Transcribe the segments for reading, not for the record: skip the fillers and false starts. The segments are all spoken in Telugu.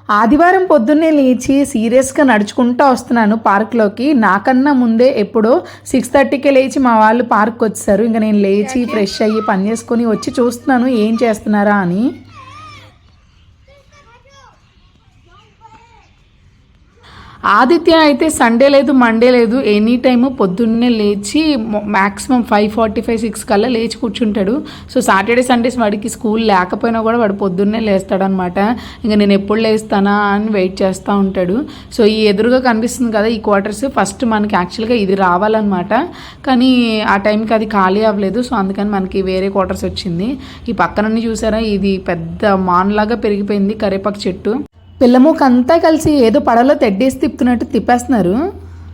ఆదివారం పొద్దున్నే లేచి సీరియస్గా నడుచుకుంటూ వస్తున్నాను పార్క్లోకి. నాకన్నా ముందే ఎప్పుడో 6:30కే లేచి మా వాళ్ళు పార్క్కి వచ్చేసారు. ఇంకా నేను లేచి ఫ్రెష్ అయ్యి పని చేసుకొని వచ్చి చూస్తున్నాను ఏం చేస్తున్నారా అని. ఆదిత్య అయితే సండే లేదు మండే లేదు ఎనీ టైము పొద్దున్నే లేచి మ్యాక్సిమం 5:45 6 కల్లా లేచి కూర్చుంటాడు. సో సాటర్డే సండేస్ వాడికి స్కూల్ లేకపోయినా కూడా వాడు పొద్దున్నే లేస్తాడనమాట. ఇంకా నేను ఎప్పుడు లేస్తానా అని వెయిట్ చేస్తూ ఉంటాడు. సో ఈ ఎదురుగా కనిపిస్తుంది కదా ఈ క్వార్టర్స్, ఫస్ట్ మనకి యాక్చువల్గా ఇది రావాలన్నమాట. కానీ ఆ టైంకి అది ఖాళీ అవ్వలేదు. సో అందుకని మనకి వేరే క్వార్టర్స్ వచ్చింది. ఈ పక్కనన్నీ చూసారా, ఇది పెద్ద మాన్లాగా పెరిగిపోయింది కరేపాకు చెట్టు. పిల్లమూకంతా కలిసి ఏదో పడవలో తెడ్డేసి తిప్పుతున్నట్టు తిప్పేస్తున్నారు.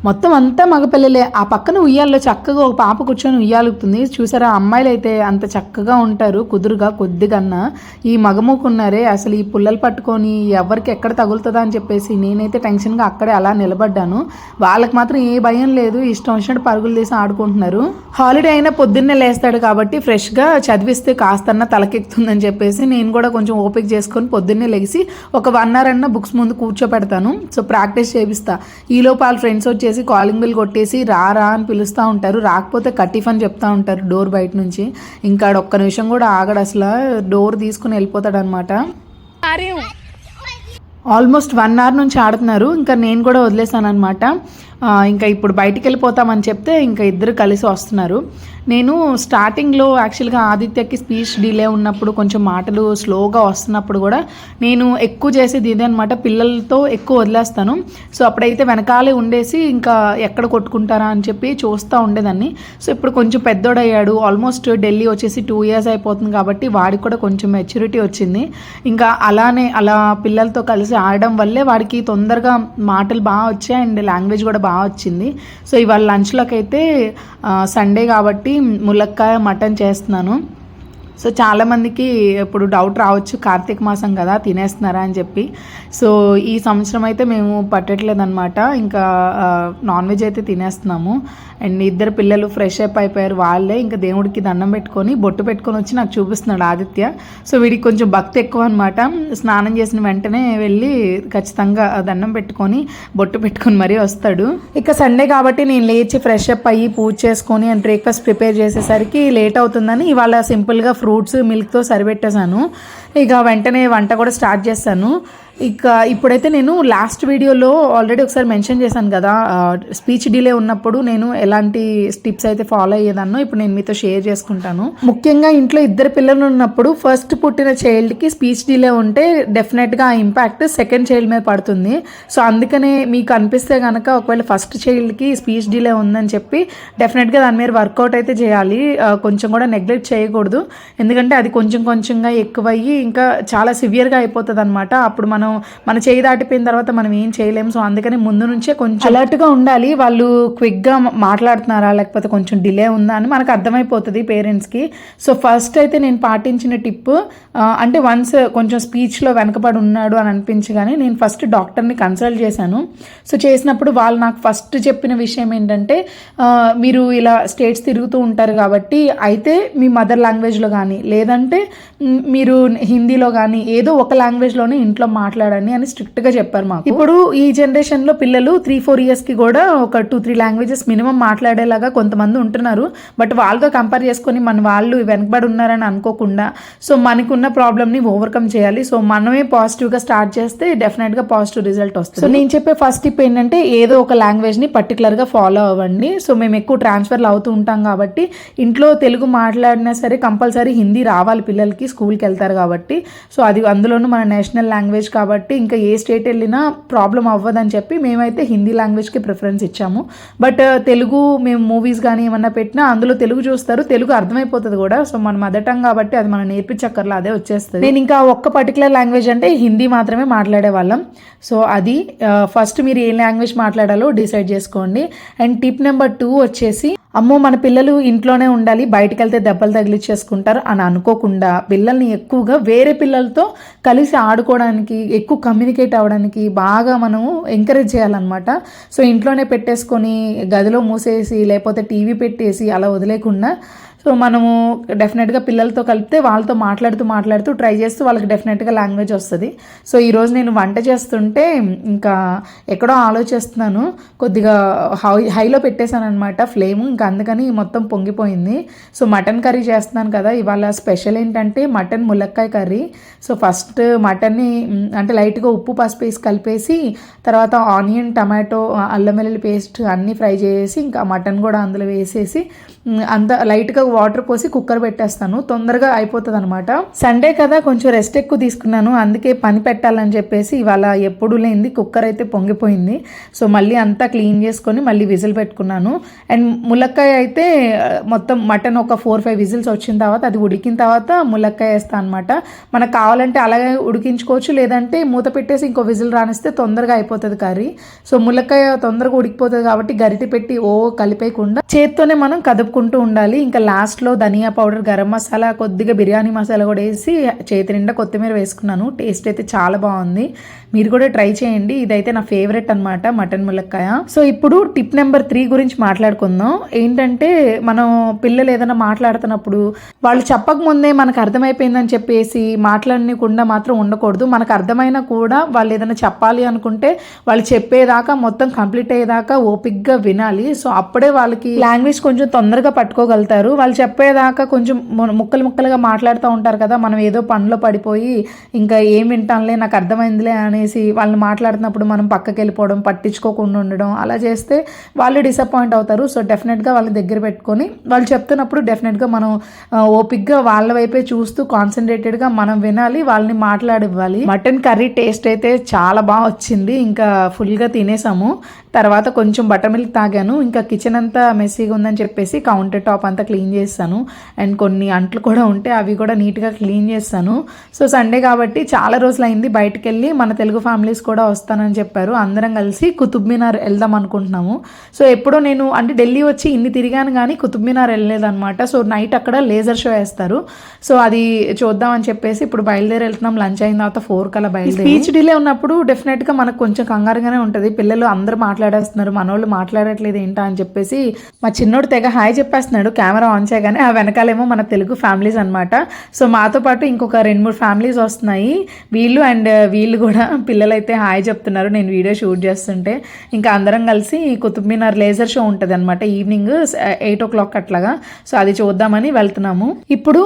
మొత్తం అంతా మగపిల్లలే. ఆ పక్కన ఉయ్యాల్లో చక్కగా ఒక పాప కూర్చొని ఉయ్యాలుగుతుంది. చూసారా, అమ్మాయిలు అయితే అంత చక్కగా ఉంటారు కుదురుగా కొద్దిగన్నా. ఈ మగమూకున్నారే అసలు ఈ పుల్లలు పట్టుకొని ఎవరికి ఎక్కడ తగులుతుందా అని చెప్పేసి నేనైతే టెన్షన్గా అక్కడే అలా నిలబడ్డాను. వాళ్ళకి మాత్రం ఏ భయం లేదు, ఇష్టం వచ్చినట్టు పరుగులు తీసి ఆడుకుంటున్నారు. హాలిడే అయినా పొద్దున్నే లేస్తాడు కాబట్టి ఫ్రెష్గా చదివిస్తే కాస్తన్నా తలకెక్కుతుందని చెప్పేసి నేను కూడా కొంచెం ఓపిక చేసుకొని పొద్దున్నే లెగిసి ఒక 1 hour అన్న బుక్స్ ముందు కూర్చోపెడతాను. సో ప్రాక్టీస్ చేపిస్తా. ఈలోపు వాళ్ళ ఫ్రెండ్స్ వచ్చి కాలింగ్ బిల్ కొట్టేసి రా అని పిలుస్తూ ఉంటారు. రాకపోతే కటిఫ్ అని చెప్తా ఉంటారు డోర్ బయట నుంచి. ఇంకా ఒక్క నిమిషం కూడా ఆగడు, అసలు డోర్ తీసుకుని వెళ్ళిపోతాడు అనమాట. ఆల్మోస్ట్ 1 hour నుంచి ఆడుతున్నారు. ఇంకా నేను కూడా వదిలేసాను అనమాట. ఇంకా ఇప్పుడు బయటికి వెళ్ళిపోతామని చెప్తే ఇంకా ఇద్దరు కలిసి వస్తున్నారు. నేను స్టార్టింగ్లో యాక్చువల్గా ఆదిత్యకి స్పీచ్ డిలే ఉన్నప్పుడు కొంచెం మాటలు స్లోగా వస్తున్నప్పుడు కూడా నేను ఎక్కువ చేసేది ఇదే అనమాట, పిల్లలతో ఎక్కువ వదిలేస్తాను. సో అప్పుడైతే వెనకాలే ఉండేసి ఇంకా ఎక్కడ కొట్టుకుంటారా అని చెప్పి చూస్తూ ఉండేదాన్ని. సో ఇప్పుడు కొంచెం పెద్దోడయ్యాడు, ఆల్మోస్ట్ ఢిల్లీ వచ్చేసి 2 years అయిపోతుంది కాబట్టి వాడికి కూడా కొంచెం మెచ్యూరిటీ వచ్చింది. ఇంకా అలా పిల్లలతో కలిసి ఆడడం వల్లే వాడికి తొందరగా మాటలు బాగా వచ్చాయి అండ్ లాంగ్వేజ్ కూడా బాగా వచ్చింది. సో ఇవాళ లంచ్లోకి అయితే సండే కాబట్టి ములక్కాయ మటన్ చేస్తున్నాను. సో చాలామందికి ఇప్పుడు డౌట్ రావచ్చు, కార్తీక మాసం కదా తినేస్తున్నారా అని చెప్పి. సో ఈ సంవత్సరం అయితే మేము పట్టట్లేదన్నమాట, ఇంకా నాన్ వెజ్ అయితే తినేస్తున్నాము. అండ్ ఇద్దరు పిల్లలు ఫ్రెష్ అప్ అయిపోయారు. వాళ్ళే ఇంకా దేవుడికి దండం పెట్టుకొని బొట్టు పెట్టుకొని వచ్చి నాకు చూపిస్తున్నాడు ఆదిత్య. సో వీడికి కొంచెం భక్తి ఎక్కువ అనమాట. స్నానం చేసిన వెంటనే వెళ్ళి ఖచ్చితంగా దండం పెట్టుకొని బొట్టు పెట్టుకొని మరీ వస్తాడు. ఇక సండే కాబట్టి నేను లేచి ఫ్రెష్ అప్ అయ్యి పూజ చేసుకొని అండ్ బ్రేక్ఫాస్ట్ ప్రిపేర్ చేసేసరికి లేట్ అవుతుందని ఇవాళ సింపుల్గా ఫ్రూట్స్ మిల్క్తో సరిపెట్టేశాను. ఇక వెంటనే వంట కూడా స్టార్ట్ చేశాను. ఇక ఇప్పుడైతే నేను లాస్ట్ వీడియోలో ఆల్రెడీ ఒకసారి మెన్షన్ చేశాను కదా, స్పీచ్ డిలే ఉన్నప్పుడు నేను ఎలాంటి స్టెప్స్ అయితే ఫాలో అయ్యేదాన్నో ఇప్పుడు నేను మీతో షేర్ చేసుకుంటాను. ముఖ్యంగా ఇంట్లో ఇద్దరు పిల్లలు ఉన్నప్పుడు ఫస్ట్ పుట్టిన చైల్డ్కి స్పీచ్ డిలే ఉంటే డెఫినెట్గా ఆ ఇంపాక్ట్ సెకండ్ చైల్డ్ మీద పడుతుంది. సో అందుకనే మీకు అనిపిస్తే కనుక ఒకవేళ ఫస్ట్ చైల్డ్కి స్పీచ్ డిలే ఉందని చెప్పి డెఫినెట్గా దాని మీద వర్కౌట్ అయితే చేయాలి. కొంచెం కూడా నెగ్లెక్ట్ చేయకూడదు, ఎందుకంటే అది కొంచెంగా ఎక్కువయ్యి ఇంకా చాలా సివియర్గా అయిపోతుంది అనమాట. అప్పుడు మన చేయి దాటిపోయిన తర్వాత మనం ఏం చేయలేము. సో అందుకని ముందు నుంచే కొంచెం అలర్ట్గా ఉండాలి. వాళ్ళు క్విక్గా మాట్లాడుతున్నారా లేకపోతే కొంచెం డిలే ఉందా అని మనకు అర్థమైపోతుంది పేరెంట్స్కి. సో ఫస్ట్ అయితే నేను పాటించిన టిప్ అంటే వన్స్ కొంచెం స్పీచ్లో వెనకబడి ఉన్నాడు అని అనిపించగానే నేను ఫస్ట్ డాక్టర్ని కన్సల్ట్ చేశాను. సో చేసినప్పుడు వాళ్ళు నాకు ఫస్ట్ చెప్పిన విషయం ఏంటంటే, మీరు ఇలా స్టేట్స్ తిరుగుతూ ఉంటారు కాబట్టి అయితే మీ మదర్ లాంగ్వేజ్లో కానీ లేదంటే మీరు హిందీలో కానీ ఏదో ఒక లాంగ్వేజ్లోనే ఇంట్లో మాట్లాడండి అని స్ట్రిక్ట్గా చెప్పారు మాకు. ఇప్పుడు ఈ జనరేషన్లో పిల్లలు 3-4 yearsకి కూడా ఒక 2-3 లాంగ్వేజెస్ మినిమం మాట్లాడేలాగా కొంతమంది ఉంటున్నారు. బట్ వాళ్ళతో కంపేర్ చేసుకొని మన వాళ్ళు వెనకబడి ఉన్నారని అనుకోకుండా సో మనకున్న ప్రాబ్లమ్ని ఓవర్కమ్ చేయాలి. సో మనమే పాజిటివ్గా స్టార్ట్ చేస్తే డెఫినెట్గా పాజిటివ్ రిజల్ట్ వస్తుంది. సో నేను చెప్పే ఫస్ట్ టిప్ ఏంటంటే, ఏదో ఒక లాంగ్వేజ్ని పర్టికులర్గా ఫాలో అవ్వండి. సో మేము ఎక్కువ ట్రాన్స్ఫర్లు అవుతూ ఉంటాం కాబట్టి ఇంట్లో తెలుగు మాట్లాడినా సరే కంపల్సరీ హిందీ రావాలి పిల్లలకి, స్కూల్కి వెళ్తారు కాబట్టి. సో అది అందులోనూ మన నేషనల్ లాంగ్వేజ్ కాబట్టి ఇంకా ఏ స్టేట్ వెళ్ళినా ప్రాబ్లం అవ్వదని చెప్పి మేమైతే హిందీ లాంగ్వేజ్కి ప్రిఫరెన్స్ ఇచ్చాము. బట్ తెలుగు మేము మూవీస్ కానీ ఏమన్నా పెట్టినా అందులో తెలుగు చూస్తారు, తెలుగు అర్థమైపోతుంది కూడా. సో మన మదర్ టంగ్ కాబట్టి అది మనం నేర్పించక్కర్లా, అదే వచ్చేస్తుంది. నేను ఇంకా ఒక్క పర్టికులర్ లాంగ్వేజ్ అంటే హిందీ మాత్రమే మాట్లాడే వాళ్ళం. సో అది ఫస్ట్ మీరు ఏ లాంగ్వేజ్ మాట్లాడాలో డిసైడ్ చేసుకోండి. అండ్ టిప్ నెంబర్ 2 వచ్చేసి, అమ్మో మన పిల్లలు ఇంట్లోనే ఉండాలి బయటకు వెళ్తే దెబ్బలు తగిలిచ్చేసుకుంటారు అని అనుకోకుండా పిల్లల్ని ఎక్కువగా వేరే పిల్లలతో కలిసి ఆడుకోవడానికి, ఎక్కువ కమ్యూనికేట్ అవ్వడానికి బాగా మనము ఎంకరేజ్ చేయాలన్నమాట. సో ఇంట్లోనే పెట్టేసుకొని గదిలో మూసేసి లేకపోతే టీవీ పెట్టేసి అలా వదిలేకుండా సో మనము డెఫినెట్గా పిల్లలతో కలిపితే వాళ్ళతో మాట్లాడుతూ ట్రై చేస్తూ వాళ్ళకి డెఫినెట్గా లాంగ్వేజ్ వస్తుంది. సో ఈరోజు నేను వంట చేస్తుంటే ఇంకా ఎక్కడో ఆలోచిస్తున్నాను, కొద్దిగా హైలో పెట్టేశాను అనమాట ఫ్లేమ్, ఇంకా అందుకని మొత్తం పొంగిపోయింది. సో మటన్ కర్రీ చేస్తున్నాను కదా, ఇవాళ స్పెషల్ ఏంటంటే మటన్ ములక్కాయ కర్రీ. సో ఫస్ట్ మటన్ని అంటే లైట్గా ఉప్పు పసుపు వేసి కలిపేసి తర్వాత ఆనియన్ టమాటో అల్లం వెల్లుల్లి పేస్ట్ అన్నీ ఫ్రై చేసి ఇంకా మటన్ కూడా అందులో వేసేసి అంత లైట్గా వాటర్ పోసి కుక్కర్ పెట్టేస్తాను, తొందరగా అయిపోతుంది అనమాట. సండే కదా కొంచెం రెస్ట్ ఎక్కువ తీసుకున్నాను, అందుకే పని పెట్టాలని చెప్పేసి ఇవాళ ఎప్పుడు లేనిది కుక్కర్ అయితే పొంగిపోయింది. సో మళ్ళీ అంతా క్లీన్ చేసుకొని మళ్ళీ విజిల్ పెట్టుకున్నాను. అండ్ ములక్కాయ అయితే మొత్తం మటన్ ఒక 4-5 విజిల్స్ వచ్చిన తర్వాత అది ఉడికిన తర్వాత ములక్కాయ వేస్తాను అనమాట. మనకు కావాలంటే అలాగే ఉడికించుకోవచ్చు, లేదంటే మూత పెట్టేసి ఇంకో విజిల్ రానిస్తే తొందరగా అయిపోతుంది కర్రీ. సో ములక్కాయ తొందరగా ఉడికిపోతుంది కాబట్టి గరిటె పెట్టి కలిపేయకుండా చేత్తోనే మనం కదుపుకుంటూ ఉండాలి. ఇంకా లాస్ట్లో ధనియా పౌడర్, గరం మసాలా, కొద్దిగా బిర్యానీ మసాలా కూడా వేసి చేతి నిండా కొత్తిమీర వేసుకున్నాను. టేస్ట్ అయితే చాలా బాగుంది, మీరు కూడా ట్రై చేయండి. ఇదైతే నా ఫేవరెట్ అనమాట మటన్ ములక్కాయ. సో ఇప్పుడు టిప్ నెంబర్ 3 గురించి మాట్లాడుకుందాం. ఏంటంటే మనం పిల్లలు ఏదైనా మాట్లాడుతున్నప్పుడు వాళ్ళు చెప్పక ముందే మనకు అర్థమైపోయిందని చెప్పేసి మాట్లాడకుండా మాత్రం ఉండకూడదు. మనకు అర్థమైనా కూడా వాళ్ళు ఏదైనా చెప్పాలి అనుకుంటే వాళ్ళు చెప్పేదాకా మొత్తం కంప్లీట్ అయ్యేదాకా ఓపిక్గా వినాలి. సో అప్పుడే వాళ్ళకి లాంగ్వేజ్ కొంచెం తొందరగా పట్టుకోగలుగుతారు. వాళ్ళు చెప్పేదాకా కొంచెం ముక్కలుగా మాట్లాడుతూ ఉంటారు కదా, మనం ఏదో పనిలో పడిపోయి ఇంకా ఏం వింటానులే నాకు అర్థమైందిలే అనేసి వాళ్ళని మాట్లాడుతున్నప్పుడు మనం పక్కకి వెళ్ళిపోవడం, పట్టించుకోకుండా ఉండడం, అలా చేస్తే వాళ్ళు డిసప్పాయింట్ అవుతారు. సో డెఫినెట్గా వాళ్ళ దగ్గర పెట్టుకొని వాళ్ళు చెప్తున్నప్పుడు డెఫినెట్గా మనం ఓపిక్గా వాళ్ళ వైపే చూస్తూ కాన్సన్ట్రేటెడ్గా మనం వినాలి, వాళ్ళని మాట్లాడివ్వాలి. మటన్ కర్రీ టేస్ట్ అయితే చాలా బాగా వచ్చింది, ఇంకా ఫుల్గా తినేసాము. తర్వాత కొంచెం బటర్ మిల్క్ తాగాను. ఇంకా కిచెన్ అంతా మెస్సీగా ఉందని చెప్పేసి కౌంటర్ టాప్ అంతా క్లీన్ చేస్తాను. అండ్ కొన్ని అంట్లు కూడా ఉంటే అవి కూడా నీట్గా క్లీన్ చేస్తాను. సో సండే కాబట్టి చాలా రోజులు అయింది బయటకు వెళ్ళి, మన తెలుగు ఫ్యామిలీస్ కూడా వస్తానని చెప్పారు. అందరం కలిసి కుతుబ్ మినార్ వెళ్దాం అనుకుంటున్నాము. సో ఎప్పుడో నేను అంటే ఢిల్లీ వచ్చి ఇన్ని తిరిగాను కానీ కుతుబ్ మినార్ వెళ్ళలేదన్నమాట. సో నైట్ అక్కడ లేజర్ షో వేస్తారు. సో అది చూద్దామని చెప్పేసి ఇప్పుడు బయలుదేరి వెళ్తున్నాం. లంచ్ అయిన తర్వాత 4 కల్లా బయలుదేరి. స్పీచ్ డిలే ఉన్నప్పుడు డెఫినెట్గా మనకు కొంచెం కంగారుగానే ఉంటుంది. పిల్లలు అందరూ మాట్లాడేస్తున్నారు, మనోళ్ళు మాట్లాడట్లేదు ఏంటా అని చెప్పేసి మా చిన్నోడు తెగ హాయ్ చెప్పేస్తున్నాడు కెమెరా ఆన్ చేయగానే. ఆ వెనకాలేమో మన తెలుగు ఫ్యామిలీస్ అనమాట. సో మాతో పాటు ఇంకొక 2-3 ఫ్యామిలీస్ వస్తున్నాయి. వీళ్ళు కూడా పిల్లలైతే హాయ్ చెప్తున్నారు నేను వీడియో షూట్ చేస్తుంటే. ఇంకా అందరం కలిసి కుతుబ్ మినార్ లేజర్ షో ఉంటుంది అనమాట ఈవినింగ్ 8 o'clock అట్లాగా. సో అది చూద్దామని వెళ్తున్నాము. ఇప్పుడు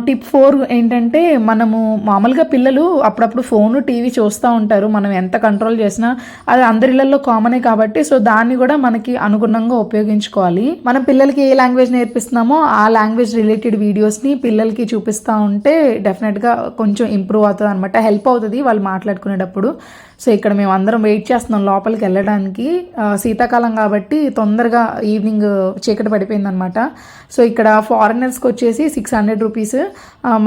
టిప్ 4 ఏంటంటే మనము మామూలుగా పిల్లలు అప్పుడప్పుడు ఫోను టీవీ చూస్తూ ఉంటారు. మనం ఎంత కంట్రోల్ చేసినా అది అందరిళ్ళల్లో కామనే కాబట్టి సో దాన్ని కూడా మనకి అనుగుణంగా ఉపయోగించుకోవాలి. మనం పిల్లలకి ఏ లాంగ్వేజ్ నేర్పిస్తున్నామో ఆ లాంగ్వేజ్ రిలేటెడ్ వీడియోస్ని పిల్లలకి చూపిస్తూ ఉంటే డెఫినెట్గా కొంచెం ఇంప్రూవ్ అవుతుంది అనమాట, హెల్ప్ అవుతుంది వాళ్ళు మాట్లాడుకునేటప్పుడు. సో ఇక్కడ మేము అందరం వెయిట్ చేస్తున్నాం లోపలికి వెళ్ళడానికి. శీతాకాలం కాబట్టి తొందరగా ఈవినింగ్ చీకటి పడిపోయింది అనమాట. సో ఇక్కడ ఫారినర్స్కి వచ్చేసి 600 రూపీస్,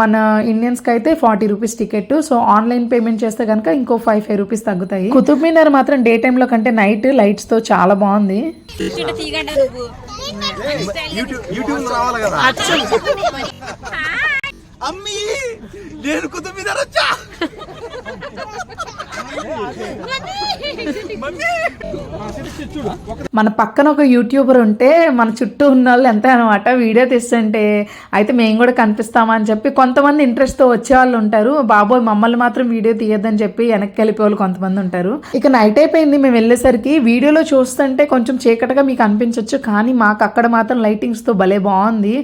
మన ఇండియన్స్కి అయితే 40 rupees ticket. So online payment చేస్తే కనుక ఇంకో 5 రూపీస్ తగ్గుతాయి. కుతుబ్ మినార్ మాత్రం డే టైంలో కంటే నైట్ లైట్స్తో చాలా బాగుంది. నేను కుతుబ్ మినార్ వచ్చా. మన పక్కన ఒక యూట్యూబర్ ఉంటే మన చుట్టూ ఉన్న వాళ్ళు ఎంత అనమాట వీడియో తీస్తుంటే అయితే మేము కూడా కనిపిస్తామా అని చెప్పి కొంతమంది ఇంట్రెస్ట్తో వచ్చేవాళ్ళు ఉంటారు. బాబోయ్ మమ్మల్ని మాత్రం వీడియో తీయద్దని చెప్పి వెనక్కి వెళ్ళిపోవాలి కొంతమంది ఉంటారు. ఇక నైట్ అయిపోయింది మేము వెళ్ళేసరికి. వీడియోలో చూస్తుంటే కొంచెం చీకటిగా మీకు అనిపించవచ్చు, కానీ మాకు అక్కడ మాత్రం లైటింగ్స్తో భలే బాగుంది.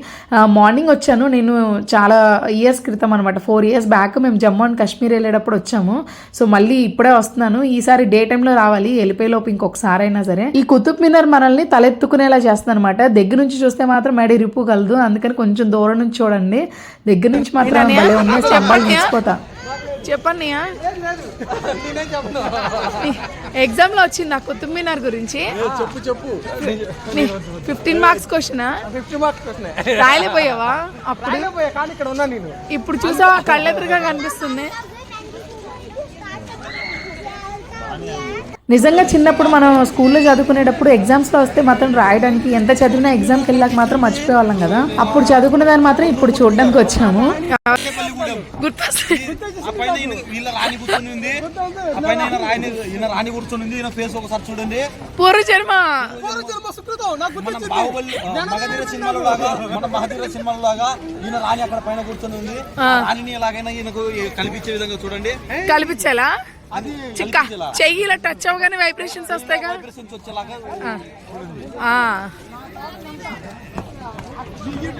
మార్నింగ్ వచ్చాను నేను, చాలా ఇయర్స్ క్రితం అనమాట, 4 years బ్యాక్ మేము జమ్మూ అండ్ కాశ్మీర్ వెళ్ళేటప్పుడు వచ్చాము. సో మళ్ళీ ఇప్పుడే వస్తున్నాను. ఈసారి డే టైంలో రావాలి, వెళ్ళిపోయేలోపు ఇంకొకసారి అయినా సరే. ఈ కుతుబ్ మినార్ మనల్ని తలెత్తుకునేలా చేస్తుంది అనమాట. దగ్గర నుంచి చూస్తే మాత్రం మెడ ఇరుపుగలదు, అందుకని కొంచెం దూరం నుంచి చూడండి. దగ్గర నుంచి మాత్రం నిలిచిపోతా. చెప్పండి, ఎగ్జామ్ లో వచ్చింది నాకు కుతుబ్ మినార్ గురించి. 15 మార్క్స్ క్వశ్చన్ రాయలేకపోయావా? అప్పుడు ఇప్పుడు చూసావా కళ్ళెదురుగా కనిపిస్తుంది. నిజంగా చిన్నప్పుడు మనం స్కూల్లో చదువుకునేటప్పుడు ఎగ్జామ్స్లో వస్తే మాత్రం రాయడానికి ఎంత చదివినా ఎగ్జామ్కి వెళ్ళాక మాత్రం మర్చిపోయేవాళ్ళం కదా. అప్పుడు చదువుకునే దాన్ని మాత్రం ఇప్పుడు చూడడానికి వచ్చాము. గుర్తొస్తాయి. ఆ పైన వీళ్ళ రాణి కూర్చొని ఉంది, ఆ పైన ఈయన రాణి కూర్చొని ఉంది. ఈయన ఫేస్ ఒకసారి చూడండి. పూర్వజన్మ మన బాహుబలి మగధీర సినిమాలో లాగా ఈయన రాణి అక్కడ పైన కూర్చొని ఉంది. రాణిని ఎలాగైనా ఈయనకు కనిపించే విధంగా చూడండి. కల్పించాలా? అది చిక్క చెయ్యి ఇలా టచ్ అవ్వగానే వైబ్రేషన్స్ వస్తాయిగా. వచ్చేలాగా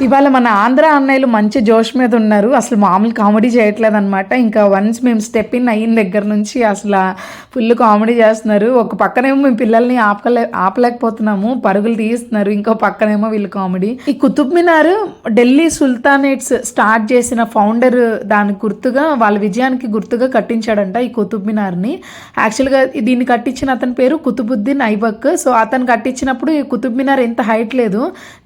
ఇవాళ మన ఆంధ్ర అన్నయ్యలు మంచి జోష్ మీద ఉన్నారు. అసలు మామూలు కామెడీ చేయట్లేదు అనమాట. ఇంకా వన్స్ మేము స్టెప్ ఇన్ అయిన దగ్గర నుంచి అసలు ఫుల్ కామెడీ చేస్తున్నారు. ఒక పక్కనేమో మేము పిల్లల్ని ఆపలేకపోతున్నాము, పరుగులు తీస్తున్నారు. ఇంకో పక్కనేమో వీళ్ళు కామెడీ. ఈ కుతుబ్ మినార్ ఢిల్లీ సుల్తానేట్స్ స్టార్ట్ చేసిన ఫౌండర్ దానికి గుర్తుగా, వాళ్ళ విజయానికి గుర్తుగా కట్టించాడంట ఈ కుతుబ్ మినార్ని. యాక్చువల్గా దీన్ని కట్టించిన అతని పేరు కుతుబుద్దీన్ ఐబక్. సో అతను కట్టించినప్పుడు ఈ కుతుబ్ మినార్ ఎంత హైట్ లేదు,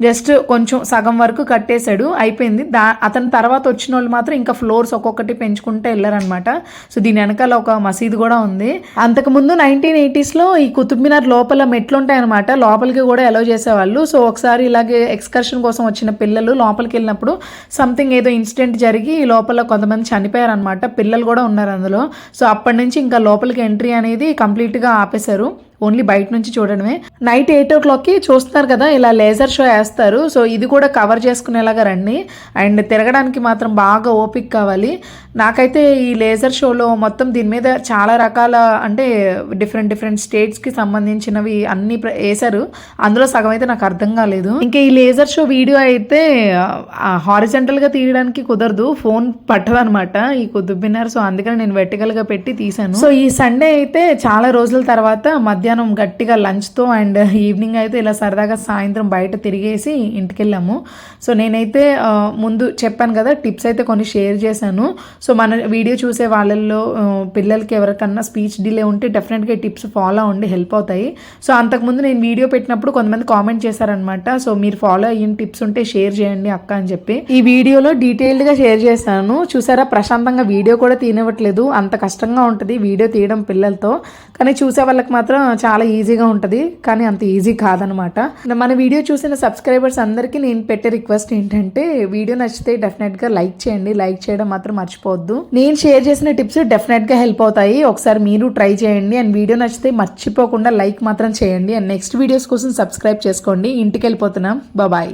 జస్ట్ కొంచెం సగం వరకు కట్టేశాడు, అయిపోయింది. అతని తర్వాత వచ్చిన వాళ్ళు మాత్రం ఇంకా ఫ్లోర్స్ ఒక్కొక్కటి పెంచుకుంటే వెళ్ళారనమాట. సో దీని వెనకాల ఒక మసీదు కూడా ఉంది. అంతకుముందు 1980s ఈ కుతుబ్ మినార్ లోపల మెట్లు ఉంటాయి అనమాట, లోపలికి కూడా అలౌ చేసేవాళ్ళు. సో ఒకసారి ఇలాగే ఎక్స్కర్షన్ కోసం వచ్చిన పిల్లలు లోపలికి వెళ్ళినప్పుడు సంథింగ్ ఏదో ఇన్సిడెంట్ జరిగి లోపల కొంతమంది చనిపోయారనమాట, పిల్లలు కూడా ఉన్నారు అందులో. సో అప్పటి నుంచి ఇంకా లోపలికి ఎంట్రీ అనేది కంప్లీట్గా ఆపేశారు, ఓన్లీ బయట నుంచి చూడడమే. నైట్ 8 o'clockకి చూస్తున్నారు కదా, ఇలా లేజర్ షో వేస్తారు. సో ఇది కూడా కవర్ చేసుకునేలాగా రండి. అండ్ తిరగడానికి మాత్రం బాగా ఓపిక కావాలి. నాకైతే ఈ లేజర్ షోలో మొత్తం దీని మీద చాలా రకాల, అంటే డిఫరెంట్ స్టేట్స్కి సంబంధించినవి అన్నీ వేశారు. అందులో సగం అయితే నాకు అర్థం కాలేదు. ఇంకా ఈ లేజర్ షో వీడియో అయితే హారిజెంటల్గా తీయడానికి కుదరదు, ఫోన్ పట్టదనమాట ఈ కుతుబ్ మినార్. సో అందుకని నేను వెర్టికల్గా పెట్టి తీశాను. సో ఈ సండే అయితే చాలా రోజుల తర్వాత మధ్యాహ్నం గట్టిగా లంచ్తో అండ్ ఈవినింగ్ అయితే ఇలా సరదాగా సాయంత్రం బయట తిరిగేసి ఇంటికి వెళ్ళాము. సో నేనైతే ముందు చెప్పాను కదా, టిప్స్ అయితే కొన్ని షేర్ చేశాను. సో మన వీడియో చూసే వాళ్ళల్లో పిల్లలకి ఎవరికన్నా స్పీచ్ డిలే ఉంటే డెఫినెట్గా టిప్స్ ఫాలో అవ్వండి, హెల్ప్ అవుతాయి. సో అంతకుముందు నేను వీడియో పెట్టినప్పుడు కొంతమంది కామెంట్ చేశారనమాట, సో మీరు ఫాలో అయిన టిప్స్ ఉంటే షేర్ చేయండి అక్క అని చెప్పి. ఈ వీడియోలో డీటెయిల్డ్గా షేర్ చేశాను. చూసారా, ప్రశాంతంగా వీడియో కూడా తీయనివ్వట్లేదు, అంత కష్టంగా ఉంటుంది వీడియో తీయడం పిల్లలతో. కానీ చూసే వాళ్ళకి మాత్రం చాలా ఈజీగా ఉంటుంది, కానీ అంత ఈజీ కాదనమాట. మన వీడియో చూసిన సబ్స్క్రైబర్స్ అందరికీ నేను పెట్టే రిక్వెస్ట్ ఏంటంటే, వీడియో నచ్చితే డెఫినెట్గా లైక్ చేయండి, లైక్ చేయడం మాత్రం మర్చిపోవద్దు. నేను షేర్ చేసిన టిప్స్ డెఫినెట్గా హెల్ప్ అవుతాయి, ఒకసారి మీరు ట్రై చేయండి. అండ్ వీడియో నచ్చితే మర్చిపోకుండా లైక్ మాత్రం చేయండి. అండ్ నెక్స్ట్ వీడియోస్ కోసం సబ్స్క్రైబ్ చేసుకోండి. ఇంటికి వెళ్ళిపోతున్నాం, బాయ్.